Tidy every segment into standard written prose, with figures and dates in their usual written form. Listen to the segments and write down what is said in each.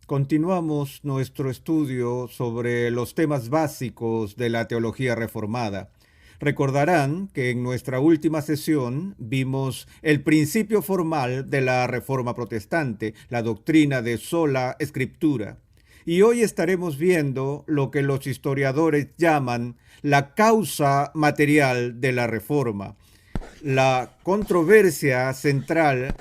Continuamos nuestro estudio sobre los temas básicos de la teología reformada. Recordarán que en nuestra última sesión vimos el principio formal de la Reforma Protestante, la doctrina de sola escritura. Y hoy estaremos viendo lo que los historiadores llaman la causa material de la Reforma, la controversia central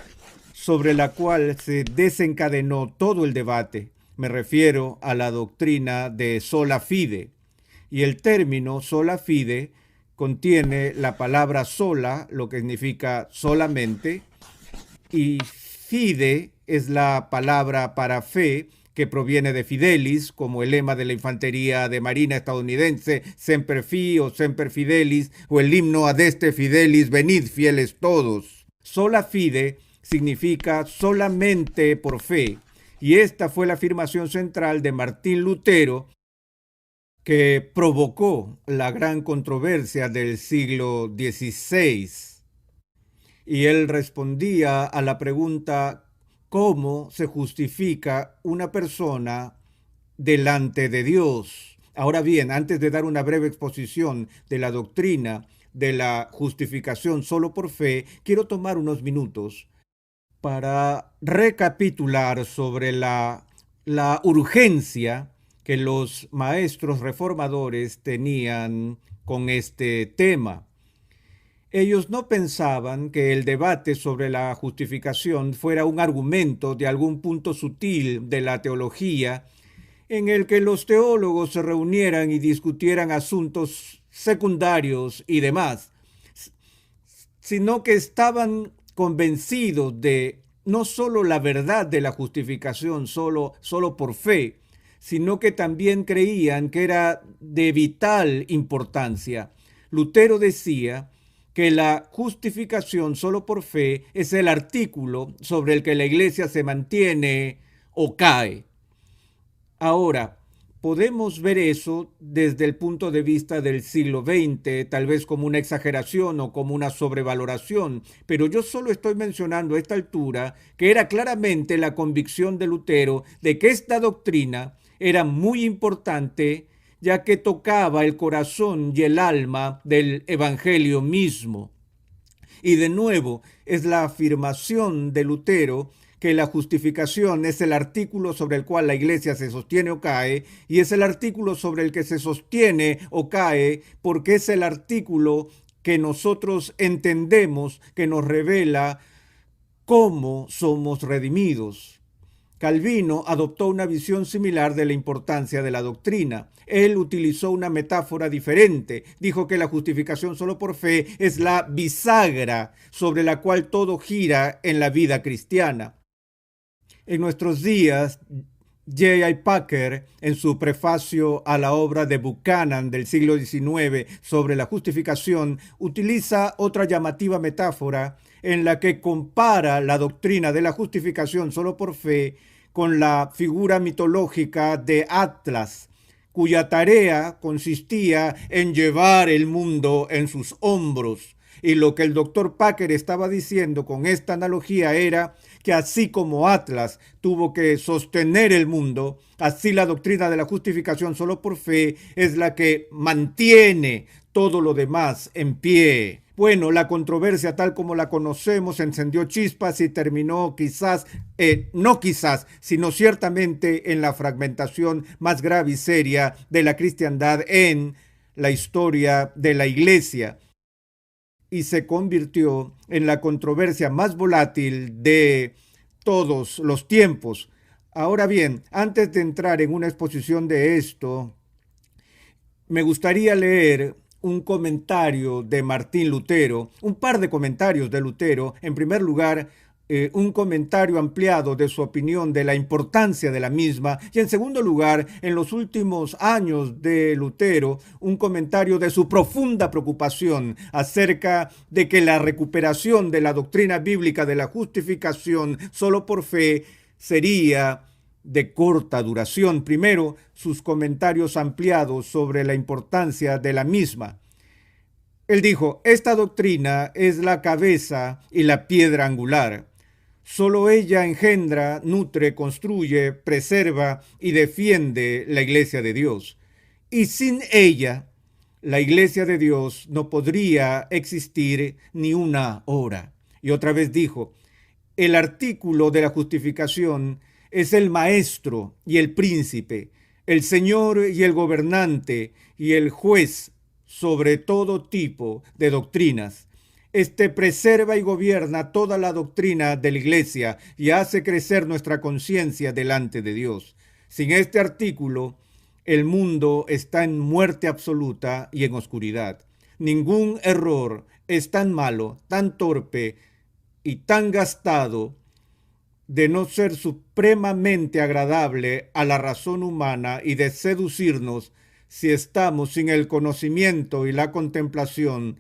sobre la cual se desencadenó todo el debate. Me refiero a la doctrina de sola fide. Y el término sola fide contiene la palabra sola, lo que significa solamente, y fide es la palabra para fe, que proviene de fidelis, como el lema de la infantería de marina estadounidense, semper fi o semper fidelis, o el himno adeste fidelis, venid fieles todos. Sola fide significa solamente por fe, y esta fue la afirmación central de Martín Lutero, que provocó la gran controversia del siglo XVI. Y él respondía a la pregunta: ¿cómo se justifica una persona delante de Dios? Ahora bien, antes de dar una breve exposición de la doctrina de la justificación solo por fe, quiero tomar unos minutos para recapitular sobre la urgencia que los maestros reformadores tenían con este tema. Ellos no pensaban que el debate sobre la justificación fuera un argumento de algún punto sutil de la teología en el que los teólogos se reunieran y discutieran asuntos secundarios y demás, sino que estaban convencidos de no solo la verdad de la justificación solo por fe, sino que también creían que era de vital importancia. Lutero decía que la justificación solo por fe es el artículo sobre el que la iglesia se mantiene o cae. Ahora, podemos ver eso desde el punto de vista del siglo XX, tal vez como una exageración o como una sobrevaloración, pero yo solo estoy mencionando a esta altura que era claramente la convicción de Lutero de que esta doctrina era muy importante, ya que tocaba el corazón y el alma del evangelio mismo. Y de nuevo, es la afirmación de Lutero que la justificación es el artículo sobre el cual la iglesia se sostiene o cae, y es el artículo sobre el que se sostiene o cae porque es el artículo que nosotros entendemos que nos revela cómo somos redimidos. Calvino adoptó una visión similar de la importancia de la doctrina. Él utilizó una metáfora diferente. Dijo que la justificación solo por fe es la bisagra sobre la cual todo gira en la vida cristiana. En nuestros días, J.I. Packer, en su prefacio a la obra de Buchanan del siglo XIX sobre la justificación, utiliza otra llamativa metáfora en la que compara la doctrina de la justificación solo por fe con la figura mitológica de Atlas, cuya tarea consistía en llevar el mundo en sus hombros. Y lo que el doctor Packer estaba diciendo con esta analogía era que así como Atlas tuvo que sostener el mundo, así la doctrina de la justificación solo por fe es la que mantiene todo lo demás en pie. Bueno, la controversia tal como la conocemos encendió chispas y terminó no quizás, sino ciertamente en la fragmentación más grave y seria de la cristiandad en la historia de la iglesia, y se convirtió en la controversia más volátil de todos los tiempos. Ahora bien, antes de entrar en una exposición de esto, me gustaría leer un comentario de Martín Lutero, un par de comentarios de Lutero. En primer lugar, un comentario ampliado de su opinión de la importancia de la misma, y en segundo lugar, en los últimos años de Lutero, un comentario de su profunda preocupación acerca de que la recuperación de la doctrina bíblica de la justificación solo por fe sería de corta duración. Primero, sus comentarios ampliados sobre la importancia de la misma. Él dijo: esta doctrina es la cabeza y la piedra angular. Solo ella engendra, nutre, construye, preserva y defiende la iglesia de Dios. Y sin ella, la iglesia de Dios no podría existir ni una hora. Y otra vez dijo, el artículo de la justificación es el maestro y el príncipe, el señor y el gobernante y el juez sobre todo tipo de doctrinas. Este preserva y gobierna toda la doctrina de la iglesia y hace crecer nuestra conciencia delante de Dios. Sin este artículo, el mundo está en muerte absoluta y en oscuridad. Ningún error es tan malo, tan torpe y tan gastado de no ser supremamente agradable a la razón humana y de seducirnos si estamos sin el conocimiento y la contemplación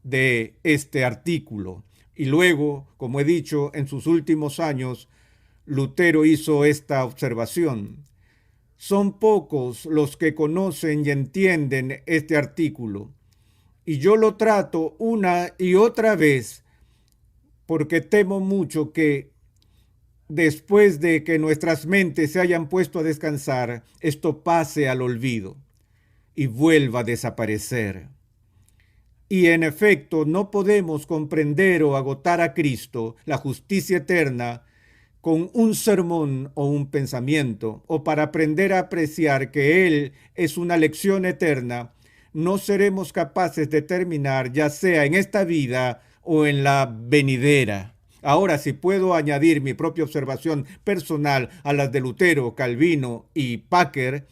de este artículo. Y luego, como he dicho, en sus últimos años, Lutero hizo esta observación. Son pocos los que conocen y entienden este artículo, y yo lo trato una y otra vez porque temo mucho que después de que nuestras mentes se hayan puesto a descansar, esto pase al olvido y vuelva a desaparecer. Y en efecto, no podemos comprender o agotar a Cristo, la justicia eterna, con un sermón o un pensamiento, o para aprender a apreciar que Él es una lección eterna, no seremos capaces de terminar, ya sea en esta vida o en la venidera. Ahora, si puedo añadir mi propia observación personal a las de Lutero, Calvino y Packer,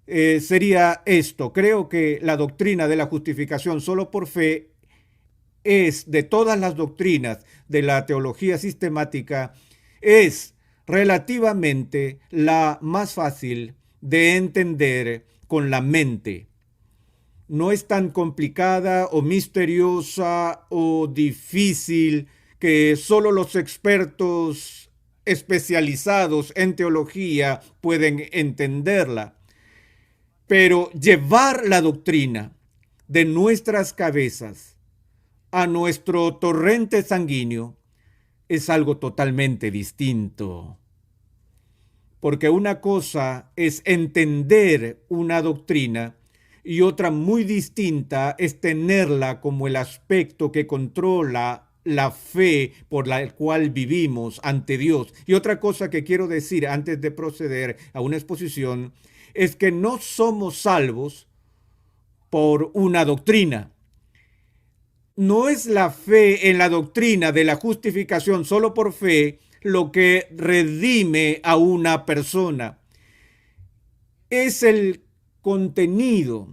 sería esto. Creo que la doctrina de la justificación solo por fe es, de todas las doctrinas de la teología sistemática, es relativamente la más fácil de entender con la mente. No es tan complicada o misteriosa o difícil que solo los expertos especializados en teología pueden entenderla. Pero llevar la doctrina de nuestras cabezas a nuestro torrente sanguíneo es algo totalmente distinto. Porque una cosa es entender una doctrina y otra muy distinta es tenerla como el aspecto que controla la fe por la cual vivimos ante Dios. Y otra cosa que quiero decir antes de proceder a una exposición es que no somos salvos por una doctrina. No es la fe en la doctrina de la justificación solo por fe lo que redime a una persona. Es el contenido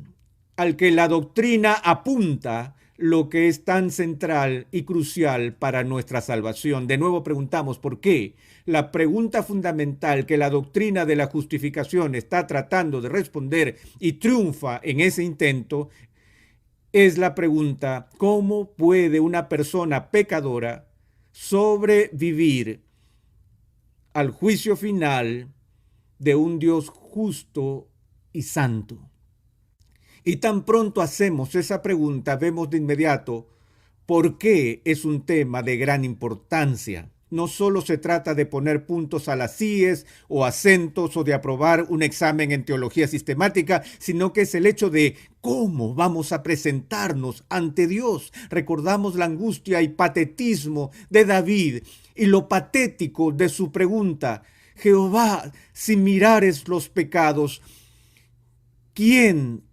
al que la doctrina apunta lo que es tan central y crucial para nuestra salvación. De nuevo preguntamos, ¿por qué? La pregunta fundamental que la doctrina de la justificación está tratando de responder y triunfa en ese intento es la pregunta, ¿cómo puede una persona pecadora sobrevivir al juicio final de un Dios justo y santo? Y tan pronto hacemos esa pregunta, vemos de inmediato por qué es un tema de gran importancia. No solo se trata de poner puntos a las íes o acentos o de aprobar un examen en teología sistemática, sino que es el hecho de cómo vamos a presentarnos ante Dios. Recordamos la angustia y patetismo de David y lo patético de su pregunta. Jehová, si mirares los pecados, ¿quién,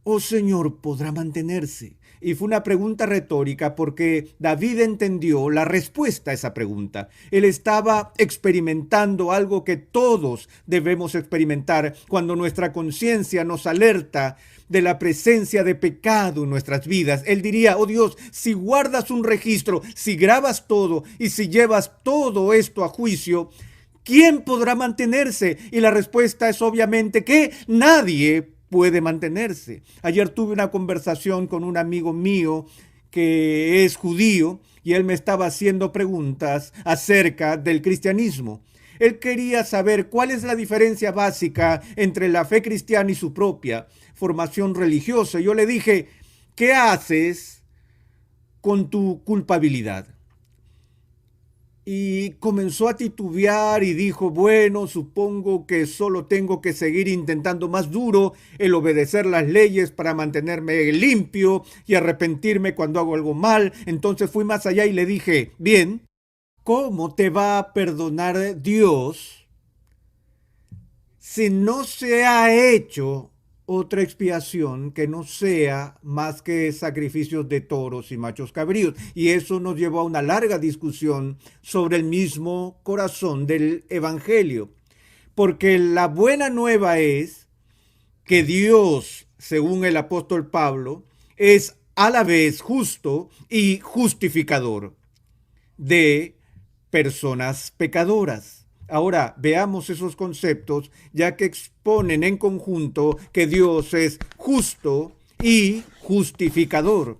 oh Señor, podrá mantenerse? Y fue una pregunta retórica porque David entendió la respuesta a esa pregunta. Él estaba experimentando algo que todos debemos experimentar cuando nuestra conciencia nos alerta de la presencia de pecado en nuestras vidas. Él diría, oh Dios, si guardas un registro, si grabas todo y si llevas todo esto a juicio, ¿quién podrá mantenerse? Y la respuesta es obviamente que nadie puede mantenerse. Ayer tuve una conversación con un amigo mío que es judío y él me estaba haciendo preguntas acerca del cristianismo. Él quería saber cuál es la diferencia básica entre la fe cristiana y su propia formación religiosa. Yo le dije, ¿qué haces con tu culpabilidad? y comenzó a titubear y dijo, bueno, supongo que solo tengo que seguir intentando más duro el obedecer las leyes para mantenerme limpio y arrepentirme cuando hago algo mal. Entonces fui más allá y le dije, bien, ¿cómo te va a perdonar Dios si no se ha hecho otra expiación que no sea más que sacrificios de toros y machos cabríos? Y eso nos llevó a una larga discusión sobre el mismo corazón del Evangelio. Porque la buena nueva es que Dios, según el apóstol Pablo, es a la vez justo y justificador de personas pecadoras. Ahora veamos esos conceptos, ya que exponen en conjunto que Dios es justo y justificador.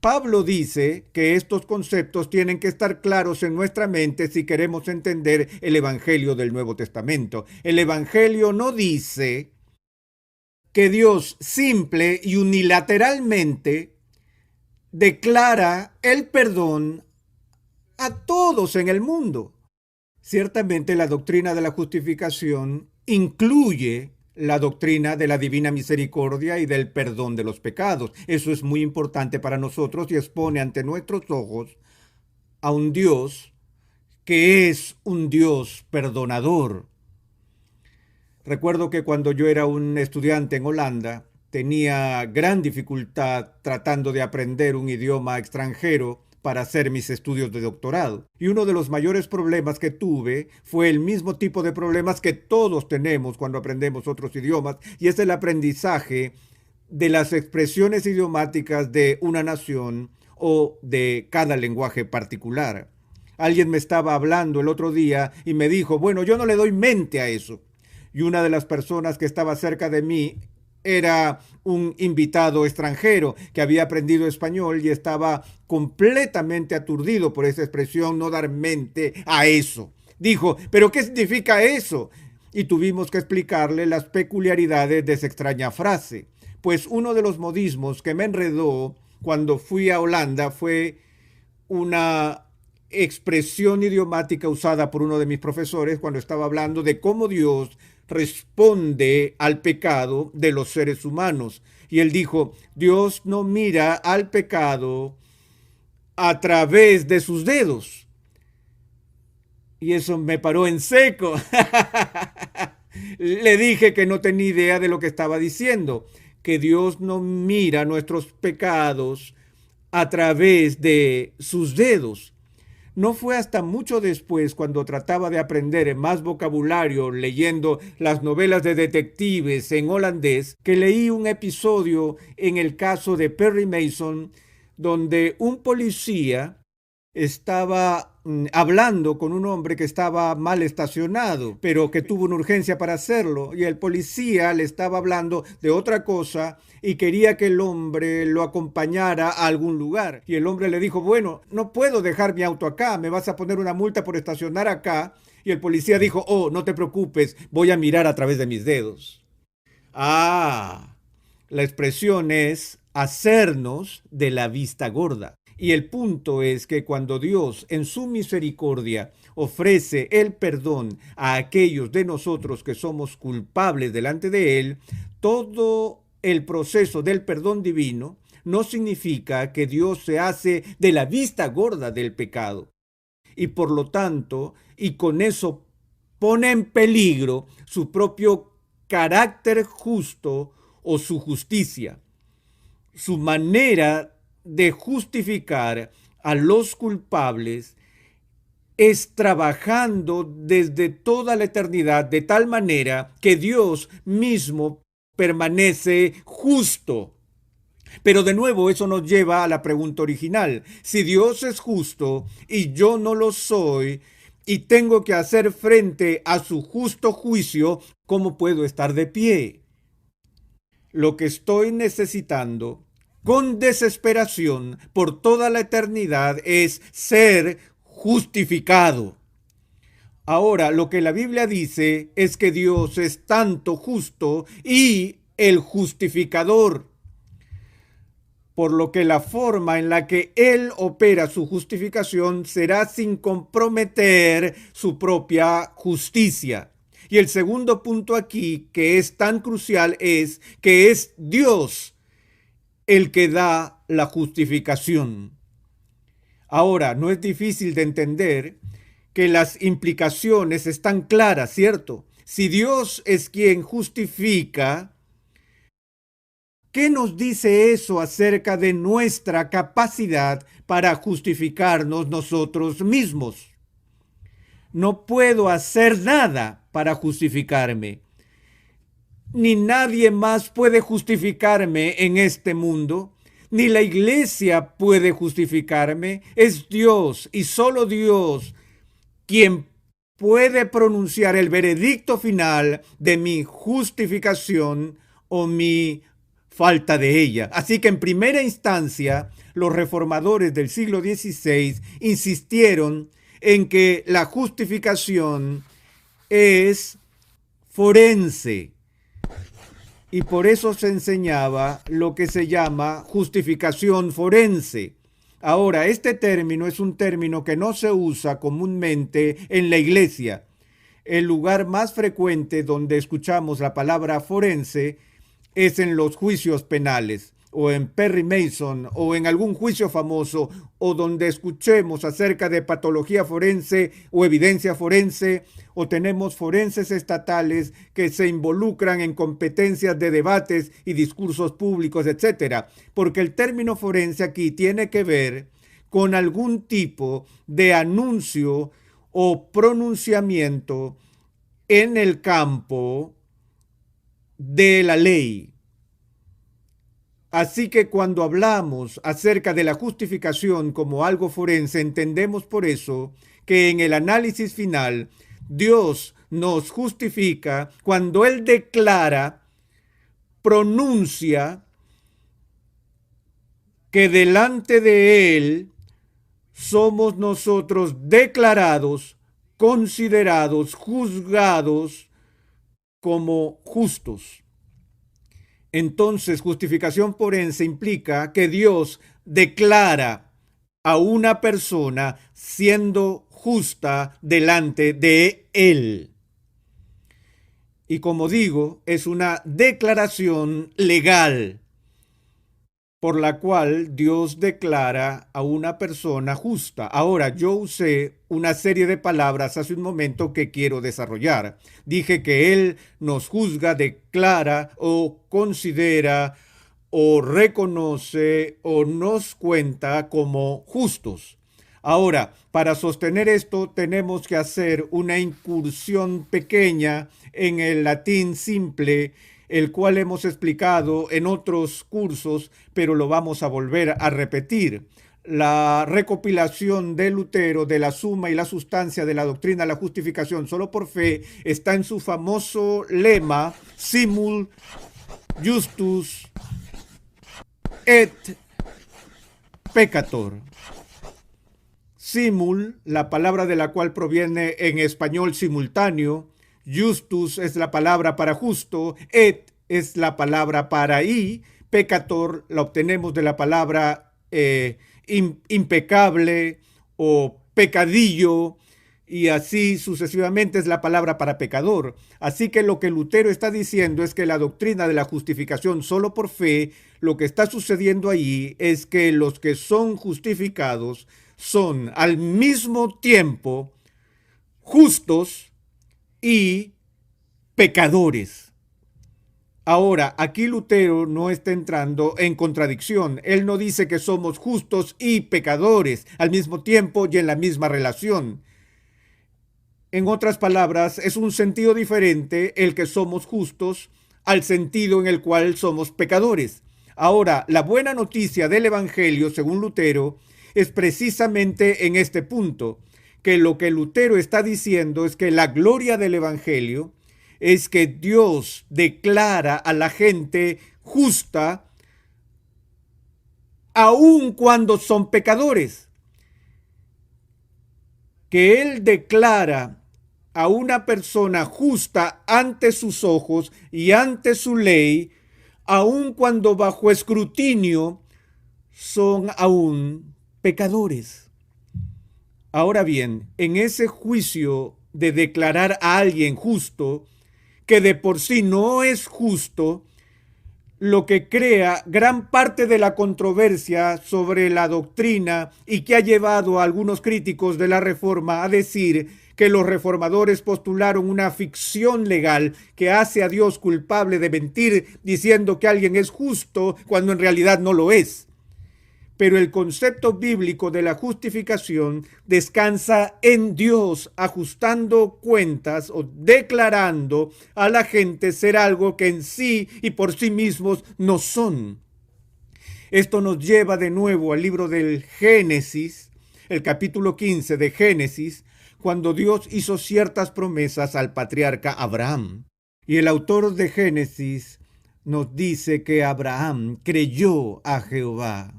Pablo dice que estos conceptos tienen que estar claros en nuestra mente si queremos entender el Evangelio del Nuevo Testamento. El Evangelio no dice que Dios simple y unilateralmente declara el perdón a todos en el mundo. Ciertamente la doctrina de la justificación incluye la doctrina de la divina misericordia y del perdón de los pecados. Eso es muy importante para nosotros y expone ante nuestros ojos a un Dios que es un Dios perdonador. Recuerdo que cuando yo era un estudiante en Holanda, tenía gran dificultad tratando de aprender un idioma extranjero para hacer mis estudios de doctorado. Y uno de los mayores problemas que tuve fue el mismo tipo de problemas que todos tenemos cuando aprendemos otros idiomas, y es el aprendizaje de las expresiones idiomáticas de una nación o de cada lenguaje particular. Alguien me estaba hablando el otro día y me dijo, bueno, yo no le doy mente a eso. Y una de las personas que estaba cerca de mí era un invitado extranjero que había aprendido español y estaba completamente aturdido por esa expresión, no dar mente a eso. Dijo, ¿pero qué significa eso? Y tuvimos que explicarle las peculiaridades de esa extraña frase. Pues uno de los modismos que me enredó cuando fui a Holanda fue una expresión idiomática usada por uno de mis profesores cuando estaba hablando de cómo Dios responde al pecado de los seres humanos. Y él dijo, Dios no mira al pecado a través de sus dedos. Y eso me paró en seco. Le dije que no tenía idea de lo que estaba diciendo, que Dios no mira nuestros pecados a través de sus dedos. No fue hasta mucho después, cuando trataba de aprender más vocabulario leyendo las novelas de detectives en holandés, que leí un episodio en el caso de Perry Mason, donde un policía estaba hablando con un hombre que estaba mal estacionado, pero que tuvo una urgencia para hacerlo, y el policía le estaba hablando de otra cosa y quería que el hombre lo acompañara a algún lugar. Y el hombre le dijo, bueno, no puedo dejar mi auto acá, me vas a poner una multa por estacionar acá. Y el policía dijo, oh, no te preocupes, voy a mirar a través de mis dedos. Ah, la expresión es hacernos de la vista gorda. Y el punto es que cuando Dios en su misericordia ofrece el perdón a aquellos de nosotros que somos culpables delante de Él, todo el proceso del perdón divino no significa que Dios se hace de la vista gorda del pecado. Y por lo tanto, y con eso pone en peligro su propio carácter justo o su justicia, su manera de justificar a los culpables es trabajando desde toda la eternidad de tal manera que Dios mismo permanece justo. Pero de nuevo eso nos lleva a la pregunta original. Si Dios es justo y yo no lo soy y tengo que hacer frente a su justo juicio, ¿cómo puedo estar de pie? Lo que estoy necesitando con desesperación por toda la eternidad es ser justificado. Ahora, lo que la Biblia dice es que Dios es tanto justo y el justificador. por lo que la forma en la que Él opera su justificación será sin comprometer su propia justicia. Y el segundo punto aquí, que es tan crucial, es que es Dios el que da la justificación. Ahora, no es difícil de entender que las implicaciones están claras, ¿cierto? Si Dios es quien justifica, ¿qué nos dice eso acerca de nuestra capacidad para justificarnos nosotros mismos? No puedo hacer nada para justificarme, ni nadie más puede justificarme en este mundo, ni la iglesia puede justificarme. Es Dios y solo Dios quien puede pronunciar el veredicto final de mi justificación o mi falta de ella. Así que en primera instancia, los reformadores del siglo XVI insistieron en que la justificación es forense. Y por eso se enseñaba lo que se llama justificación forense. Ahora, este término es un término que no se usa comúnmente en la iglesia. El lugar más frecuente donde escuchamos la palabra forense es en los juicios penales, o en Perry Mason, o en algún juicio famoso, o donde escuchemos acerca de patología forense o evidencia forense, o tenemos forenses estatales que se involucran en competencias de debates y discursos públicos, etcétera. Porque el término forense aquí tiene que ver con algún tipo de anuncio o pronunciamiento en el campo de la ley. Así que cuando hablamos acerca de la justificación como algo forense, entendemos por eso que en el análisis final Dios nos justifica cuando Él declara, pronuncia que delante de Él somos nosotros declarados, considerados, juzgados como justos. Entonces, justificación forense implica que Dios declara a una persona siendo justa delante de Él. Y como digo, es una declaración legal por la cual Dios declara a una persona justa. Ahora, yo usé una serie de palabras hace un momento que quiero desarrollar. Dije que Él nos juzga, declara o considera o reconoce o nos cuenta como justos. Ahora, para sostener esto tenemos que hacer una incursión pequeña en el latín simple, el cual hemos explicado en otros cursos, pero lo vamos a volver a repetir. La recopilación de Lutero de la suma y la sustancia de la doctrina de la justificación solo por fe está en su famoso lema simul justus et peccator. Simul, la palabra de la cual proviene en español simultáneo, justus es la palabra para justo, et es la palabra para y, peccator la obtenemos de la palabra impecable o pecadillo, y así sucesivamente es la palabra para pecador. Así que lo que Lutero está diciendo es que la doctrina de la justificación solo por fe, lo que está sucediendo ahí es que los que son justificados son al mismo tiempo justos y pecadores. Ahora, aquí Lutero no está entrando en contradicción. Él no dice que somos justos y pecadores al mismo tiempo y en la misma relación. En otras palabras, es un sentido diferente el que somos justos al sentido en el cual somos pecadores. Ahora, la buena noticia del Evangelio, según Lutero, es precisamente en este punto, que lo que Lutero está diciendo es que la gloria del Evangelio es que Dios declara a la gente justa aun cuando son pecadores. Que Él declara a una persona justa ante sus ojos y ante su ley, aun cuando bajo escrutinio son aún pecadores. Ahora bien, en ese juicio de declarar a alguien justo, que de por sí no es justo, lo que crea gran parte de la controversia sobre la doctrina y que ha llevado a algunos críticos de la Reforma a decir que los reformadores postularon una ficción legal que hace a Dios culpable de mentir diciendo que alguien es justo cuando en realidad no lo es. Pero el concepto bíblico de la justificación descansa en Dios, ajustando cuentas o declarando a la gente ser algo que en sí y por sí mismos no son. Esto nos lleva de nuevo al libro del Génesis, el capítulo 15 de Génesis, cuando Dios hizo ciertas promesas al patriarca Abraham. Y el autor de Génesis nos dice que Abraham creyó a Jehová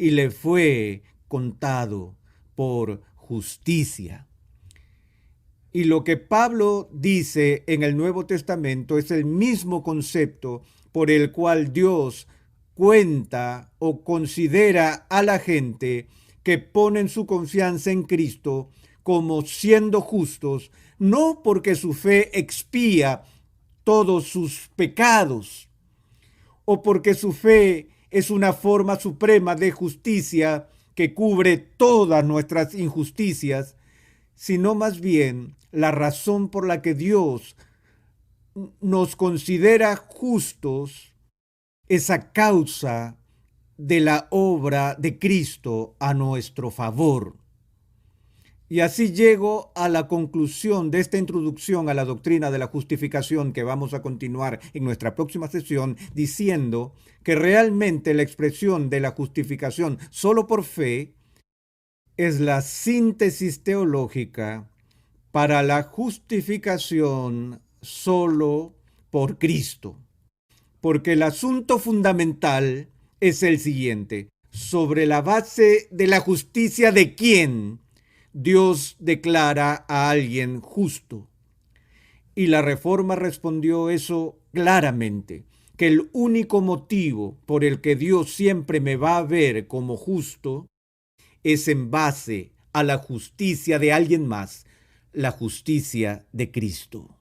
y le fue contado por justicia. Y lo que Pablo dice en el Nuevo Testamento es el mismo concepto por el cual Dios cuenta o considera a la gente que ponen su confianza en Cristo como siendo justos, no porque su fe expía todos sus pecados o porque su fe es una forma suprema de justicia que cubre todas nuestras injusticias, sino más bien la razón por la que Dios nos considera justos es a causa de la obra de Cristo a nuestro favor. Y así llego a la conclusión de esta introducción a la doctrina de la justificación que vamos a continuar en nuestra próxima sesión, diciendo que realmente la expresión de la justificación solo por fe es la síntesis teológica para la justificación solo por Cristo. Porque el asunto fundamental es el siguiente: sobre la base de la justicia de quién Dios declara a alguien justo. Y la Reforma respondió eso claramente, que el único motivo por el que Dios siempre me va a ver como justo es en base a la justicia de alguien más, la justicia de Cristo.